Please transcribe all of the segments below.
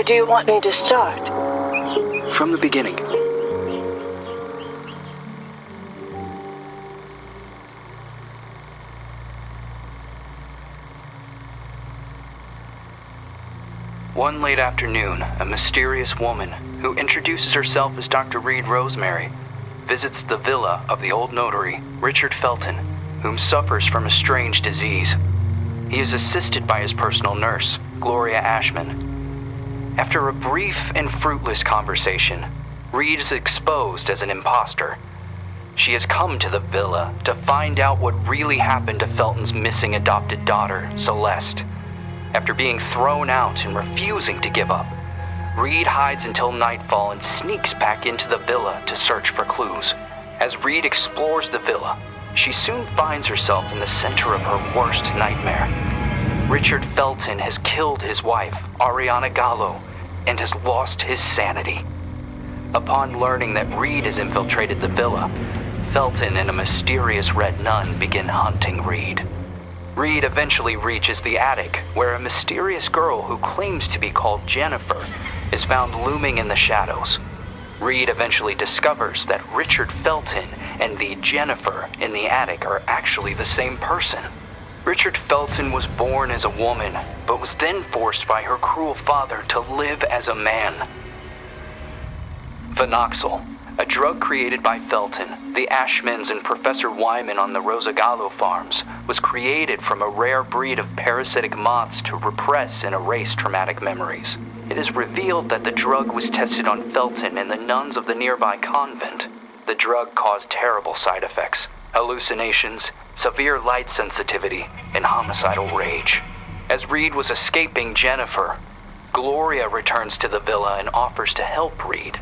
Do you want me to start? From the beginning. One late afternoon, a mysterious woman, who introduces herself as Dr. Reed Rosemary, visits the villa of the old notary, Richard Felton, whom suffers from a strange disease. He is assisted by his personal nurse, Gloria Ashmann. After a brief and fruitless conversation, Reed is exposed as an imposter. She has come to the villa to find out what really happened to Felton's missing adopted daughter, Celeste. After being thrown out and refusing to give up, Reed hides until nightfall and sneaks back into the villa to search for clues. As Reed explores the villa, she soon finds herself in the center of her worst nightmare. Richard Felton has killed his wife, Ariana Gallo, and has lost his sanity. Upon learning that Reed has infiltrated the villa, Felton and a mysterious red nun begin hunting Reed. Reed eventually reaches the attic, where a mysterious girl who claims to be called Jennifer is found looming in the shadows. Reed eventually discovers that Richard Felton and the Jennifer in the attic are actually the same person. Richard Felton was born as a woman, but was then forced by her cruel father to live as a man. Phenoxyl, a drug created by Felton, the Ashmans, and Professor Wyman on the Rosagallo farms, was created from a rare breed of parasitic moths to repress and erase traumatic memories. It is revealed that the drug was tested on Felton and the nuns of the nearby convent. The drug caused terrible side effects: hallucinations, severe light sensitivity, and homicidal rage. As Reed was escaping Jennifer, Gloria returns to the villa and offers to help Reed.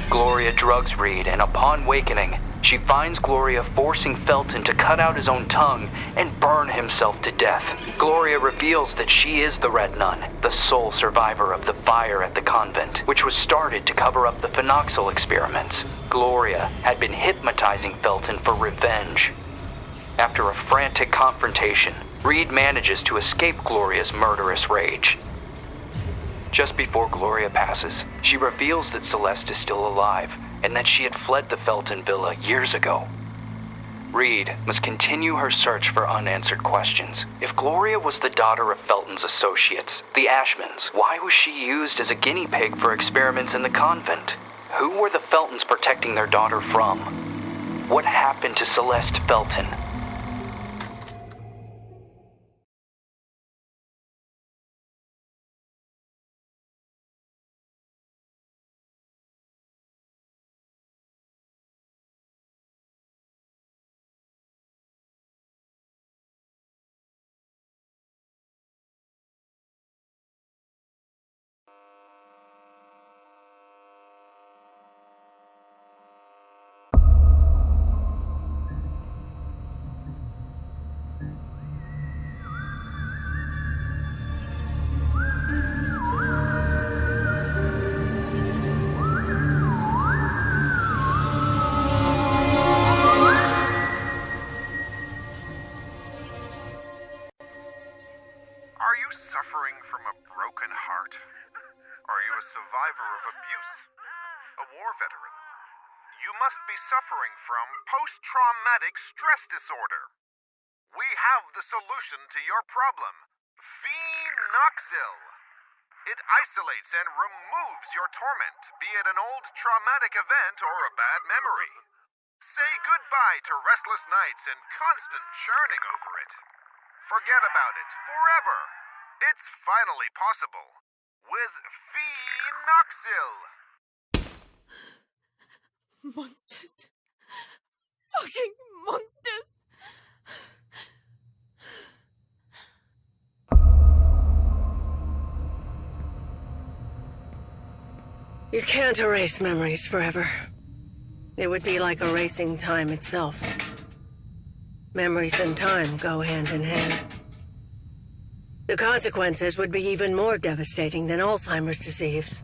Gloria drugs Reed, and upon wakening, she finds Gloria forcing Felton to cut out his own tongue and burn himself to death. Gloria reveals that she is the Red Nun, the sole survivor of the fire at the convent, which was started to cover up the phenoxyl experiments. Gloria had been hypnotizing Felton for revenge. After a frantic confrontation, Reed manages to escape Gloria's murderous rage. Just before Gloria passes, she reveals that Celeste is still alive and that she had fled the Felton villa years ago. Reed must continue her search for unanswered questions. If Gloria was the daughter of Felton's associates, the Ashmans, why was she used as a guinea pig for experiments in the convent? Who were the Feltons protecting their daughter from? What happened to Celeste Felton? Suffering from post-traumatic stress disorder. We have the solution to your problem. Phenoxyl. It isolates and removes your torment, be it an old traumatic event or a bad memory. Say goodbye to restless nights and constant churning over it. Forget about it forever. It's finally possible with Phenoxyl. Monsters. Fucking monsters. You can't erase memories forever. It would be like erasing time itself. Memories and time go hand in hand. The consequences would be even more devastating than Alzheimer's disease.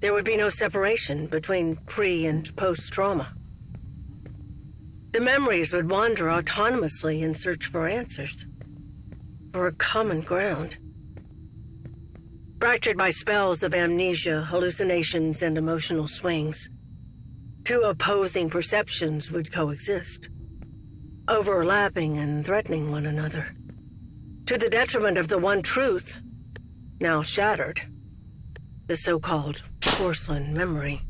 There would be no separation between pre- and post-trauma. The memories would wander autonomously in search for answers, for a common ground. Fractured by spells of amnesia, hallucinations, and emotional swings. Two opposing perceptions would coexist, overlapping and threatening one another, to the detriment of the one truth, now shattered, the so-called porcelain memory.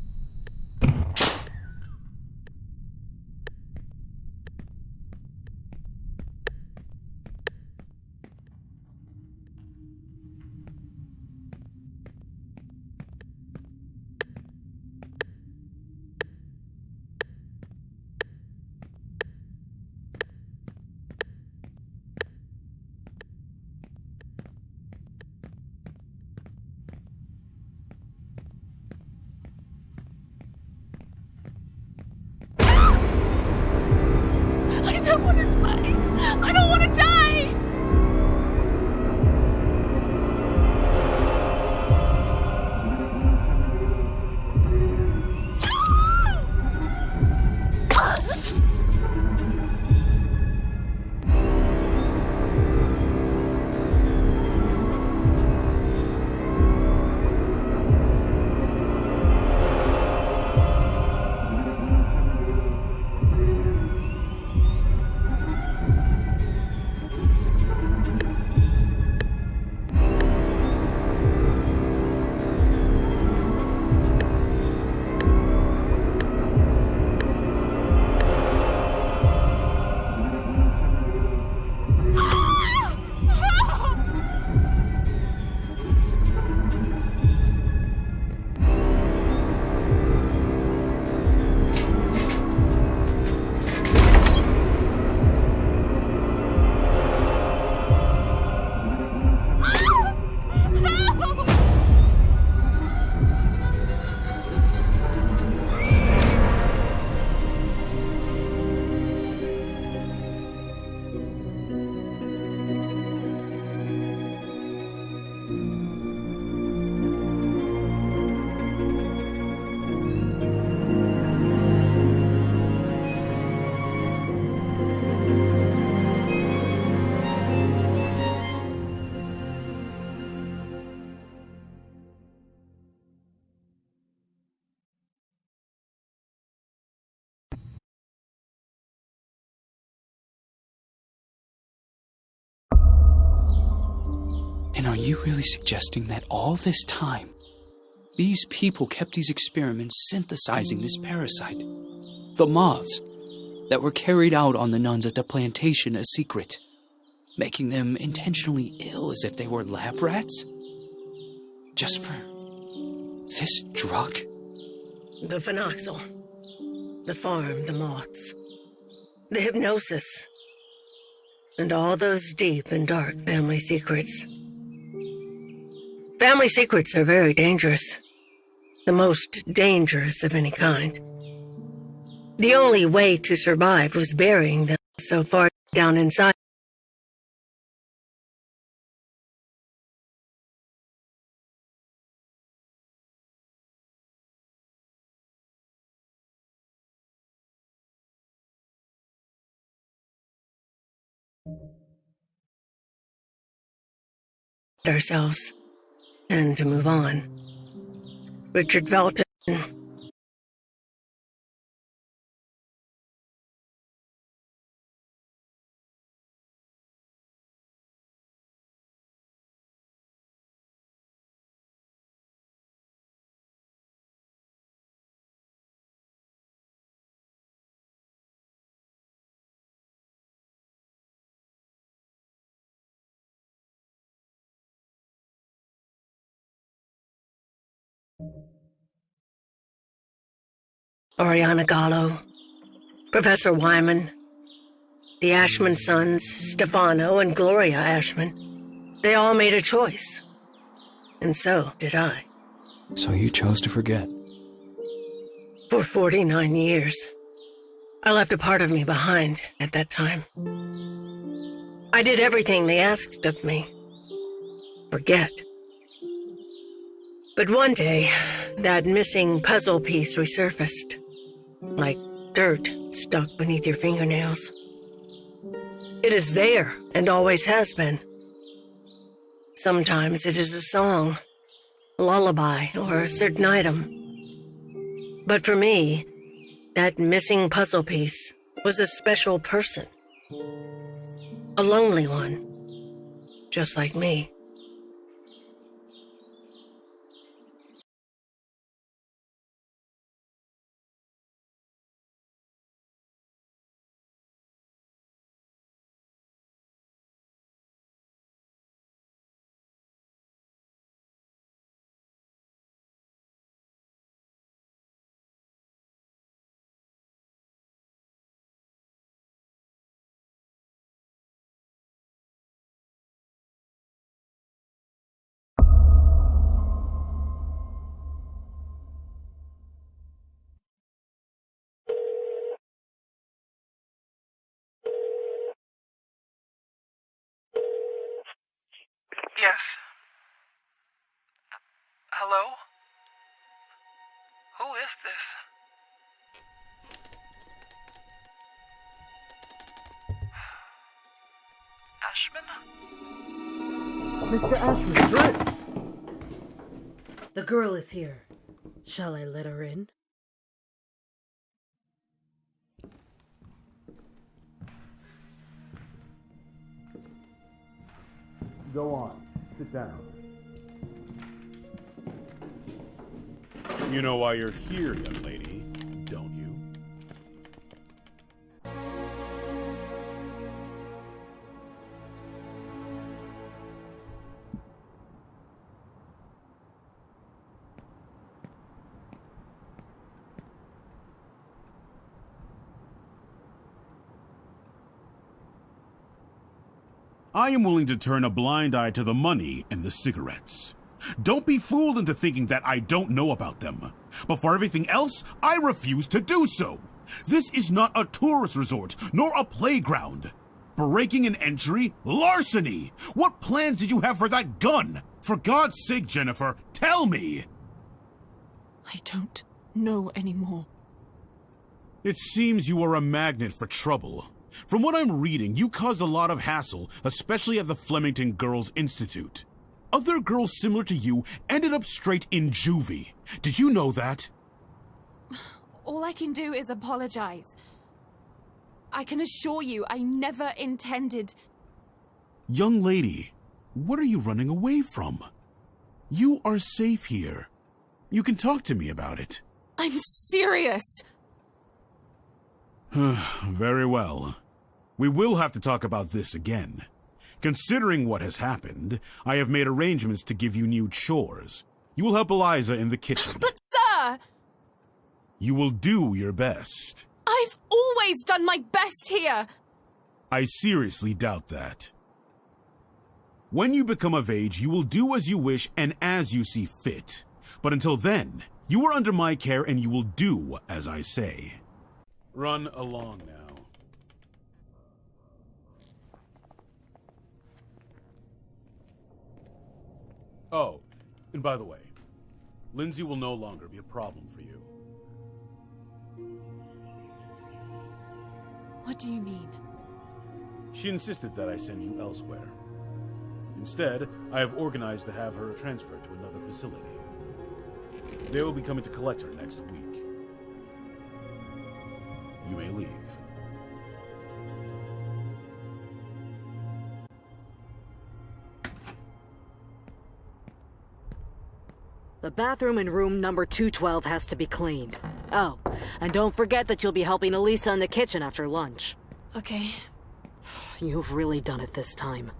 I don't want to die! I don't want to die! And are you really suggesting that all this time, these people kept these experiments synthesizing this parasite? The moths that were carried out on the nuns at the plantation a secret, making them intentionally ill as if they were lab rats? Just for this drug? The phenoxyl. The farm, the moths. The hypnosis. And all those deep and dark family secrets. Family secrets are very dangerous. The most dangerous of any kind. The only way to survive was burying them so far down inside ourselves and to move on. Richard Felton. Oriana Gallo, Professor Wyman, the Ashmann sons, Stefano and Gloria Ashmann. They all made a choice. And so did I. So you chose to forget? For 49 years. I left a part of me behind at that time. I did everything they asked of me. Forget. But one day, that missing puzzle piece resurfaced. Like dirt stuck beneath your fingernails. It is there, and always has been. Sometimes it is a song, lullaby or a certain item. But for me, that missing puzzle piece was a special person. A lonely one. Just like me. Yes. Hello? Who is this? Ashmann? Mr. Ashmann. The girl is here. Shall I let her in? Go on. Sit down. You know why you're here, young lady, don't you? I am willing to turn a blind eye to the money and the cigarettes. Don't be fooled into thinking that I don't know about them. But for everything else, I refuse to do so. This is not a tourist resort, nor a playground. Breaking an entry? Larceny! What plans did you have for that gun? For God's sake, Jennifer, tell me! I don't know anymore. It seems you are a magnet for trouble. From what I'm reading, you caused a lot of hassle, especially at the Flemington Girls Institute. Other girls similar to you ended up straight in juvie. Did you know that? All I can do is apologize. I can assure you I never intended... Young lady, what are you running away from? You are safe here. You can talk to me about it. I'm serious! Very well. We will have to talk about this again. Considering what has happened, I have made arrangements to give you new chores. You will help Eliza in the kitchen. But sir! You will do your best. I've always done my best here! I seriously doubt that. When you become of age, you will do as you wish and as you see fit. But until then, you are under my care and you will do as I say. Run along now. Oh, and by the way, Lindsay will no longer be a problem for you. What do you mean? She insisted that I send you elsewhere. Instead, I have organized to have her transferred to another facility. They will be coming to collect her next week. You may leave. The bathroom in room number 212 has to be cleaned. Oh, and don't forget that you'll be helping Elisa in the kitchen after lunch. Okay. You've really done it this time.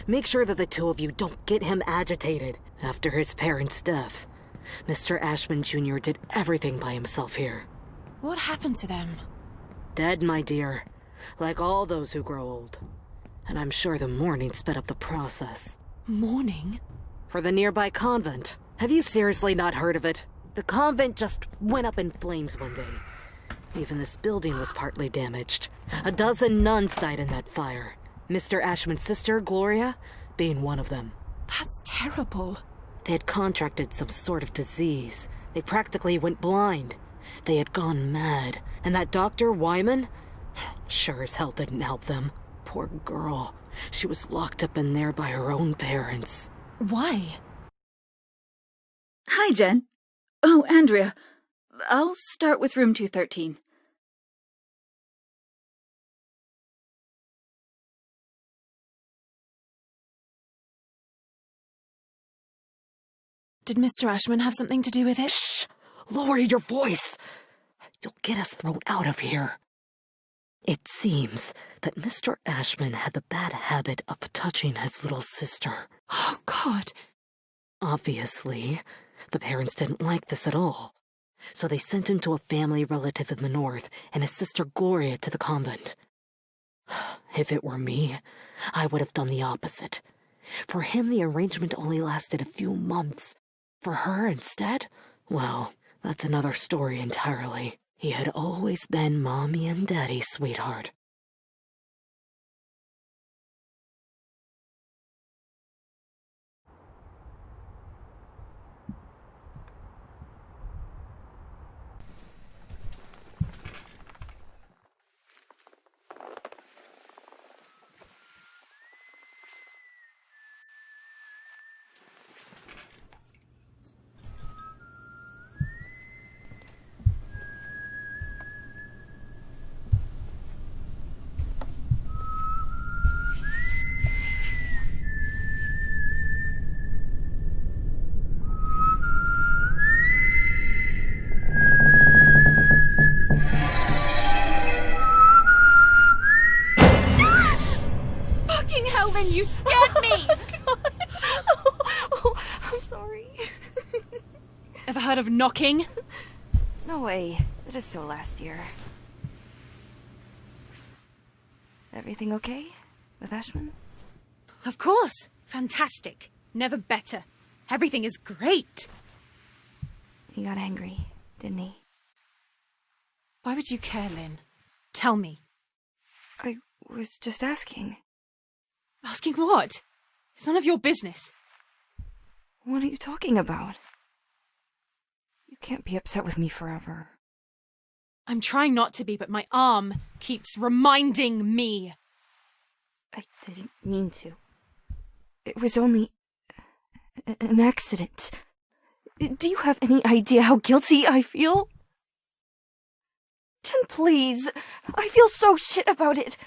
Make sure that the two of you don't get him agitated after his parents' death. Mr. Ashmann Jr. did everything by himself here. What happened to them? Dead, my dear. Like all those who grow old. And I'm sure the mourning sped up the process. Mourning? For the nearby convent. Have you seriously not heard of it? The convent just went up in flames one day. Even this building was partly damaged. 12 nuns died in that fire. Mr. Ashmann's sister, Gloria, being one of them. That's terrible. They had contracted some sort of disease. They practically went blind. They had gone mad. And that Dr. Wyman? Sure as hell didn't help them. Poor girl. She was locked up in there by her own parents. Why? Hi, Jen. Oh, Andrea. I'll start with room 213. Did Mr. Ashmann have something to do with it? Shh! Lower your voice! You'll get us thrown out of here. It seems that Mr. Ashmann had the bad habit of touching his little sister. Oh, God. Obviously, the parents didn't like this at all, so they sent him to a family relative in the north and his sister Gloria to the convent. If it were me, I would have done the opposite. For him, the arrangement only lasted a few months. For her, instead, well, that's another story entirely. He had always been Mommy and Daddy's sweetheart. Lynn, you scared me! I'm sorry. Ever heard of knocking? No way. That is so last year. Everything okay with Ashmann? Of course. Fantastic. Never better. Everything is great. He got angry, didn't he? Why would you care, Lynn? Tell me. I was just asking. Asking what? It's none of your business. What are you talking about? You can't be upset with me forever. I'm trying not to be, but my arm keeps reminding me. I didn't mean to. It was only an accident. Do you have any idea how guilty I feel? Jen, please. I feel so shit about it.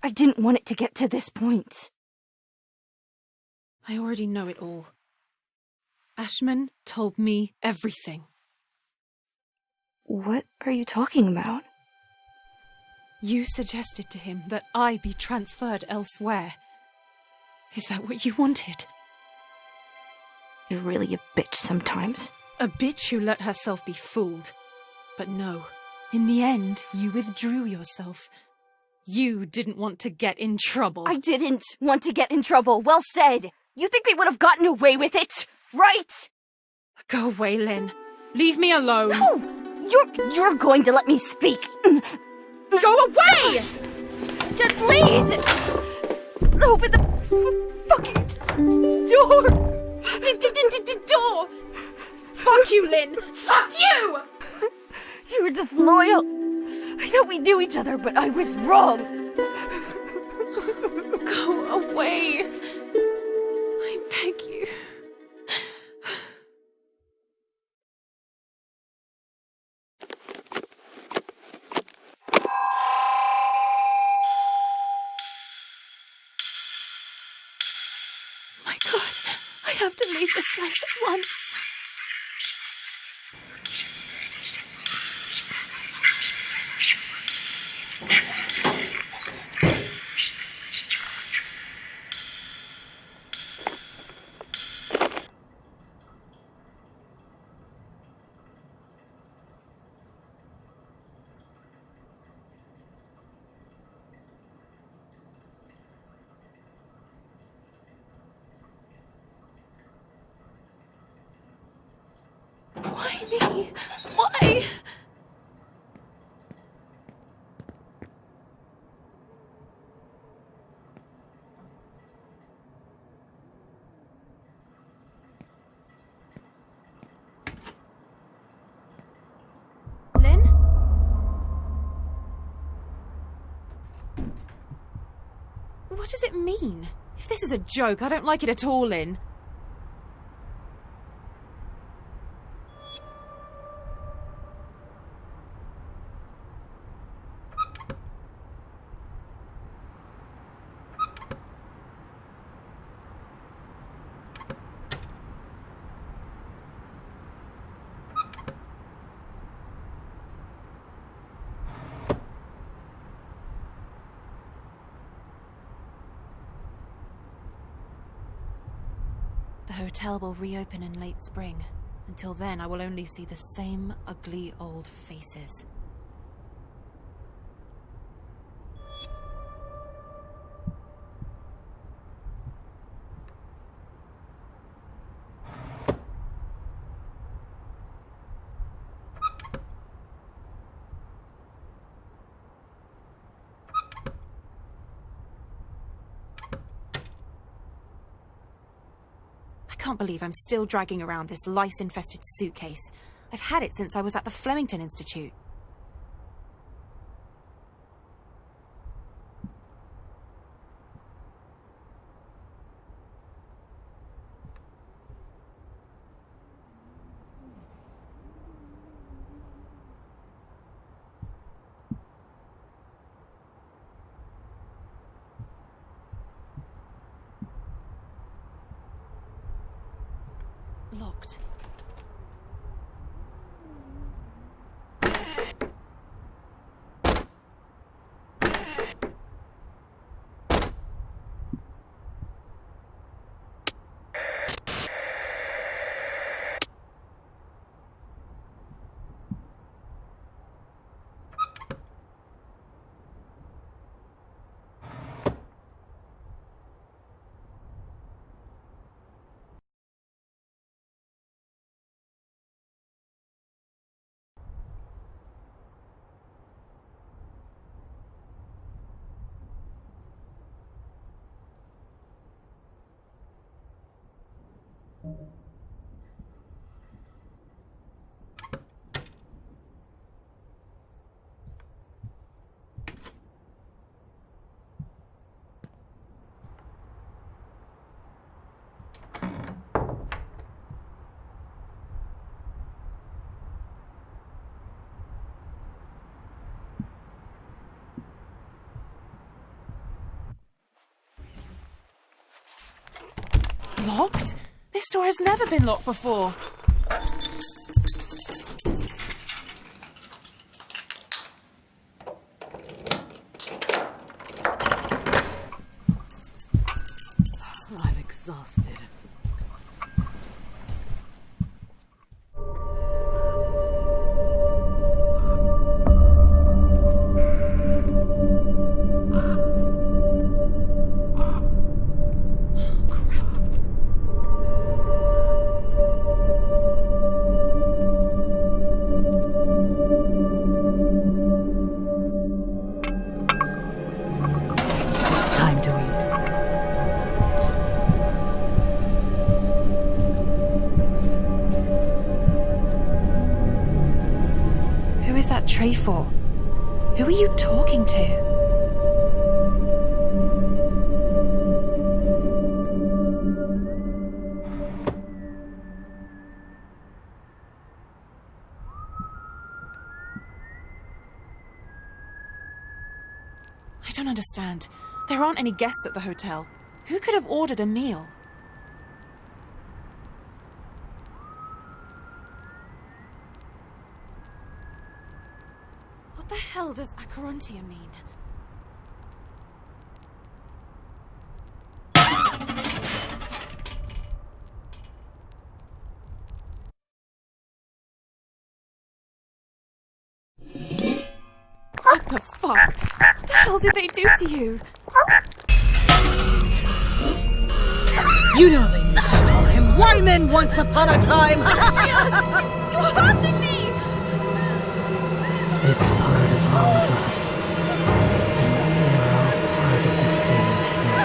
I didn't want it to get to this point. I already know it all. Ashmann told me everything. What are you talking about? You suggested to him that I be transferred elsewhere. Is that what you wanted? You're really a bitch sometimes. A bitch who let herself be fooled. But no, in the end, you withdrew yourself. You didn't want to get in trouble. I didn't want to get in trouble. Well said. You think we would have gotten away with it, right? Go away, Lynn. Leave me alone. No! You're going to let me speak. Go away! Jen, please! Open the fucking door! The door! Fuck you, Lynn! Fuck you! You were disloyal. I thought we knew each other, but I was wrong. Go away. I beg you. My God, I have to leave this place at once. Why me? Why? Lynn? What does it mean? If this is a joke, I don't like it at all, Lynn. The hotel will reopen in late spring. Until then, I will only see the same ugly old faces. I can't believe I'm still dragging around this lice-infested suitcase. I've had it since I was at the Flemington Institute. Locked. Locked? This door has never been locked before. I'm exhausted. Tray for? Who are you talking to? I don't understand. There aren't any guests at the hotel. Who could have ordered a meal? What the hell does Acherontia mean? What the fuck? What the hell did they do to you? You know they used to call him Wyman once upon a time! You're hurting me! It's part of all of us. And we are all part of the same thing.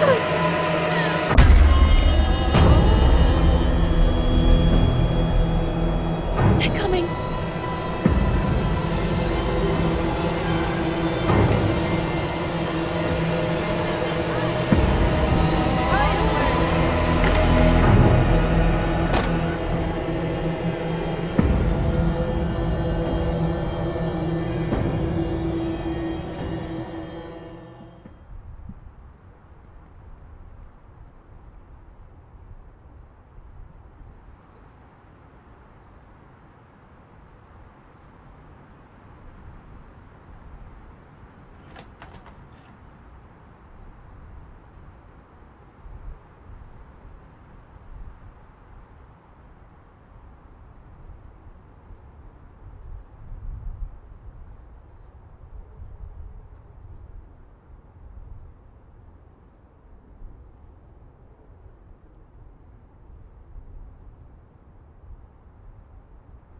They're coming.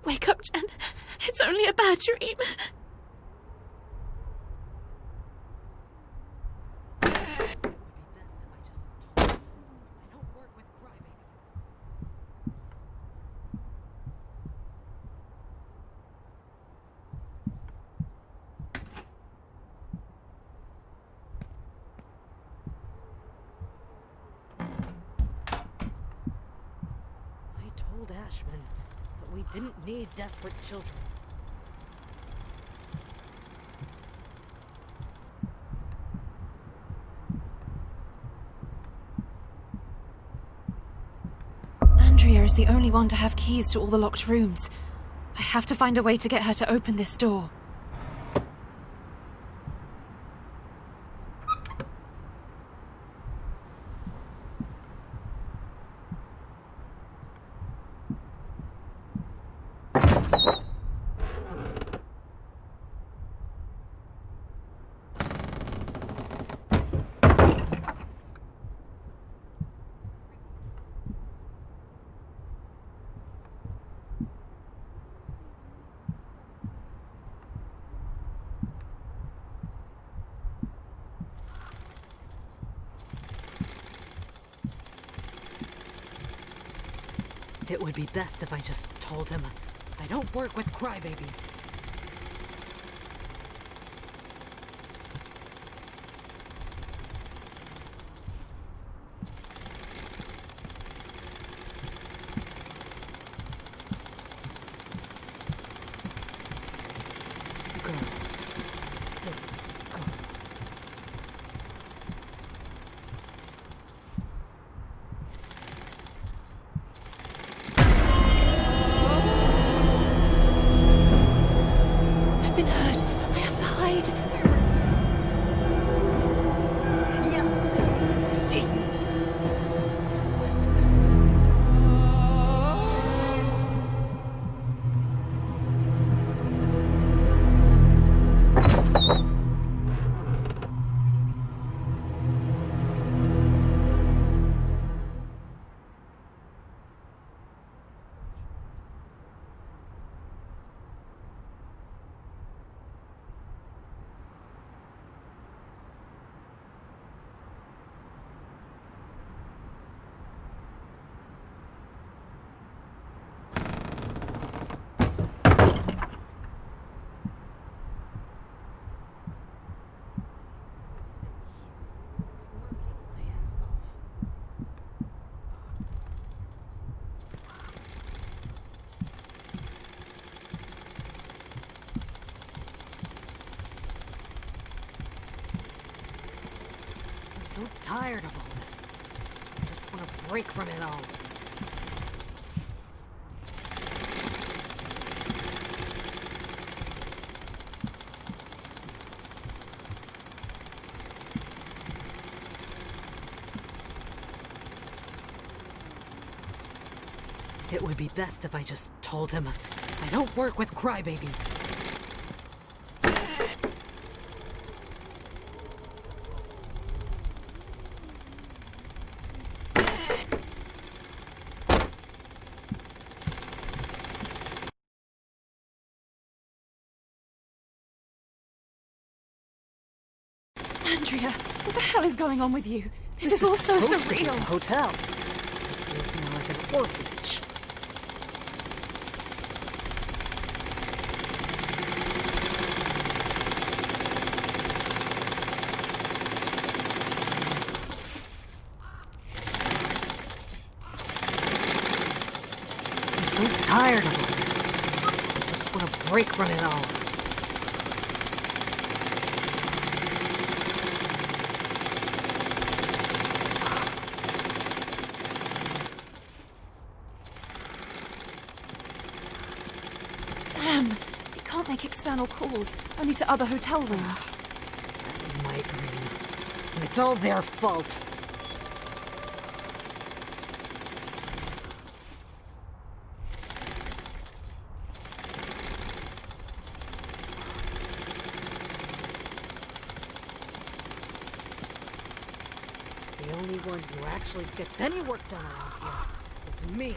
Wake up, Jen. It's only a bad dream. Ashmann, but we didn't need desperate children. Andrea is the only one to have keys to all the locked rooms. I have to find a way to get her to open this door. It would be best if I just told him I don't work with crybabies. I'm so tired of all this. I just want to break from it all. It would be best if I just told him I don't work with crybabies. Andrea, what the hell is going on with you? This is all so surreal. A hotel. It's more like an orphanage. I'm so tired of all this. I just want to break from it all. Damn, it can't make external calls, only to other hotel rooms. That migraine. And it's all their fault. The only one who actually gets any work done around here is me.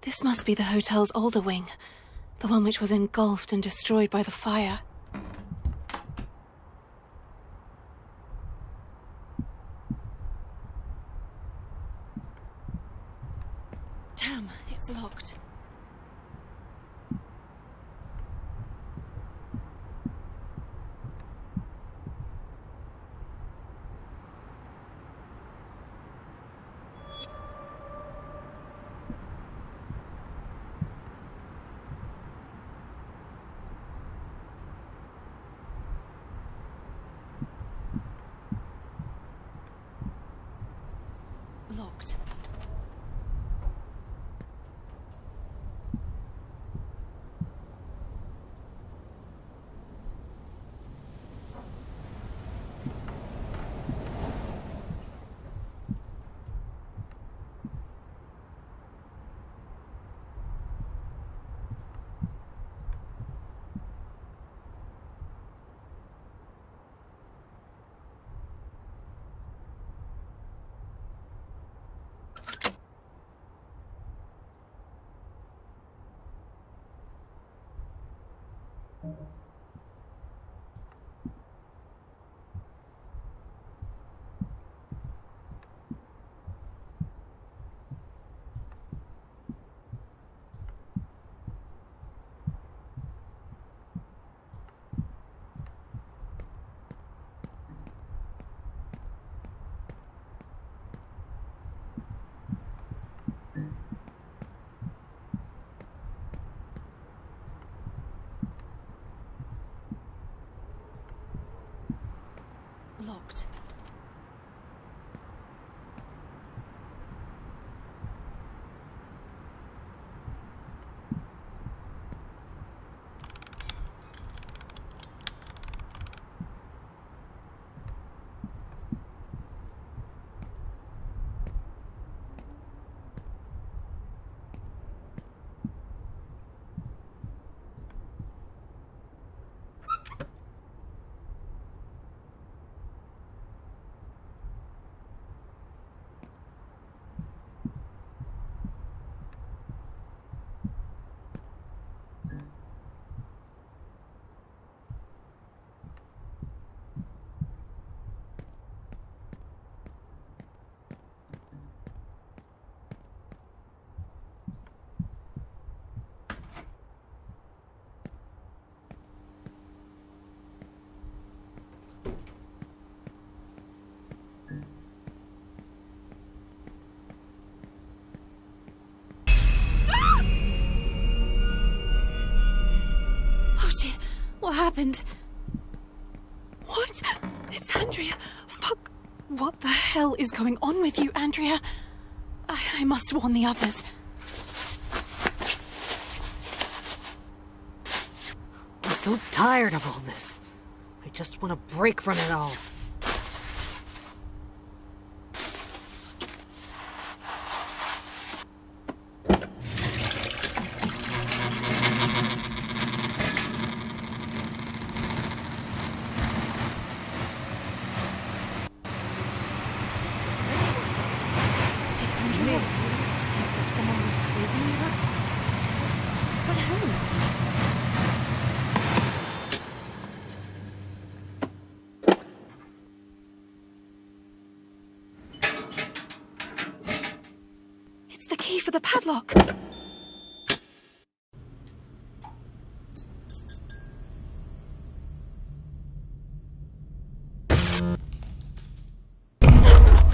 This must be the hotel's older wing. The one which was engulfed and destroyed by the fire. Damn, it's locked. Locked. Locked. What happened? What? It's Andrea. Fuck. What the hell is going on with you, Andrea? I must warn the others. I'm so tired of all this. I just want a break from it all. For the padlock.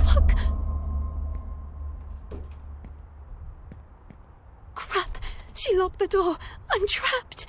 Fuck. Crap. She locked the door. I'm trapped.